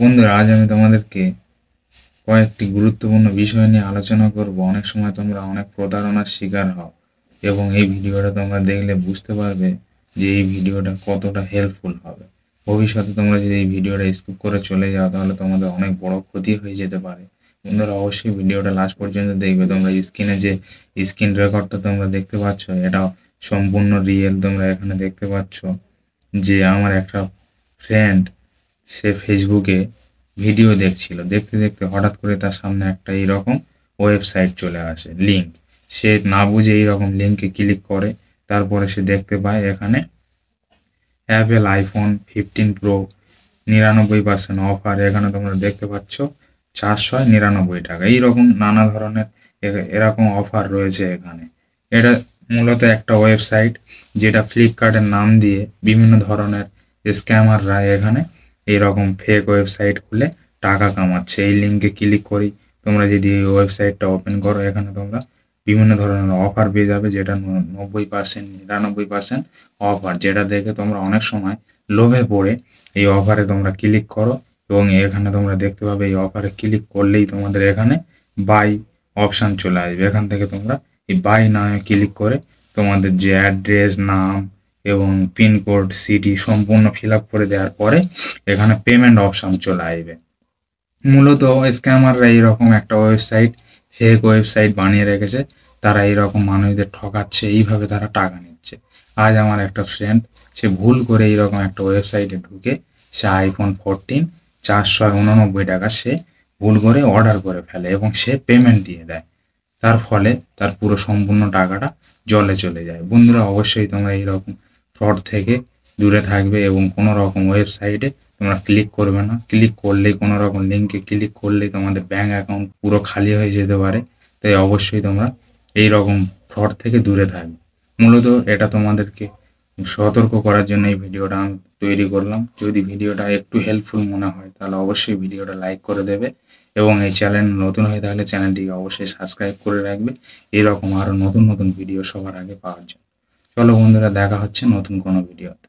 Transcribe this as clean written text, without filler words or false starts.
বন্ধুরা, আজ আমি তোমাদেরকে কয়েকটি গুরুত্বপূর্ণ বিষয় নিয়ে আলোচনা করব। অনেক সময় তোমরা অনেক প্রতারণার শিকার হও এবং এই ভিডিওটা তোমরা দেখলে বুঝতে পারবে যে এই ভিডিওটা কতটা হেল্পফুল হবে। ভবিষ্যতে তোমরা যদি এই ভিডিওটা স্কিপ করে চলে যাও তাহলে তোমাদের অনেক বড় ক্ষতি হয়ে যেতে পারে। বন্ধুরা, অবশ্যই ভিডিওটা লাস্ট পর্যন্ত দেখবে। তোমরা স্ক্রিনে যে স্ক্রিন রেকর্ডটা তোমরা দেখতে পাচ্ছ, এটা সম্পূর্ণ রিয়েল। তোমরা এখানে দেখতে পাচ্ছ যে আমার একটা ফ্রেন্ড, সে ফেসবুকে ভিডিও দেখছিল, দেখতে দেখতে হঠাৎ করে তার সামনে একটা এইরকম ওয়েবসাইট চলে আসে, লিঙ্ক। সে না বুঝে এইরকম লিঙ্কে ক্লিক করে। তারপরে সে দেখতে পায় এখানে অ্যাপেল আইফোন 15 প্রো 99% অফার। এখানে তোমরা দেখতে পাচ্ছ 499 টাকা। এইরকম নানা ধরনের এরকম অফার রয়েছে এখানে। এটা মূলত একটা ওয়েবসাইট যেটা ফ্লিপকার্টের নাম দিয়ে বিভিন্ন ধরনের স্ক্যামাররা এখানে এইরকম ফেক ওয়েবসাইট খুলে টাকা কামাচ্ছে। এই লিঙ্কে ক্লিক করি, তোমরা যদি এই ওয়েবসাইটটা ওপেন করো, এখানে তোমরা বিভিন্ন ধরনের অফার পেয়ে যাবে, যেটা 90% 99% অফার, যেটা দেখে তোমরা অনেক সময় লোভে পড়ে এই অফারে তোমরা ক্লিক করো। এবং এখানে তোমরা দেখতে পাবে এই অফারে ক্লিক করলেই তোমাদের এখানে বাই অপশান চলে আসবে। এখান থেকে তোমরা এই বাই নামে ক্লিক করে তোমাদের যে অ্যাড্রেস, নাম এবং পিনকোড, সিটি সম্পূর্ণ ফিল আপ করে দেওয়ার পরে এখানে পেমেন্ট অপশান চলে আসবে। মূলত স্ক্যামাররা এইরকম একটা ওয়েবসাইট, ফেক ওয়েবসাইট বানিয়ে রেখেছে। তারা এইরকম মানুষদের ঠকাচ্ছে, এইভাবে তারা টাকা নিচ্ছে। আজ আমার একটা ফ্রেন্ড, সে ভুল করে এইরকম একটা ওয়েবসাইটে ঢুকে সে আইফোন 14 499 টাকা সে ভুল করে অর্ডার করে ফেলে এবং সে পেমেন্ট দিয়ে দেয়। তার ফলে তার পুরো সম্পূর্ণ টাকাটা জলে চলে যায়। বন্ধুরা, অবশ্যই তোমরা এইরকম ফ্রড থেকে দূরে থাকবে এবং কোনো রকম ওয়েবসাইটে তোমরা ক্লিক করবে না। ক্লিক করলেই, কোনো রকম লিঙ্কে ক্লিক করলেই তোমাদের ব্যাঙ্ক অ্যাকাউন্ট পুরো খালি হয়ে যেতে পারে। তাই অবশ্যই তোমরা এই রকম ফ্রড থেকে দূরে থাকবে। মূলত এটা তোমাদেরকে সতর্ক করার জন্য এই ভিডিওটা আমি তৈরি করলাম। যদি ভিডিওটা একটু হেল্পফুল মনে হয় তাহলে অবশ্যই ভিডিওটা লাইক করে দেবে এবং এই চ্যানেল নতুন হয়ে থাকলে চ্যানেলটিকে অবশ্যই সাবস্ক্রাইব করে রাখবে এরকম আরও নতুন নতুন ভিডিও সবার আগে পাওয়ার জন্য। চলো বন্ধুরা, দেখা হচ্ছে নতুন কোনো ভিডিওতে।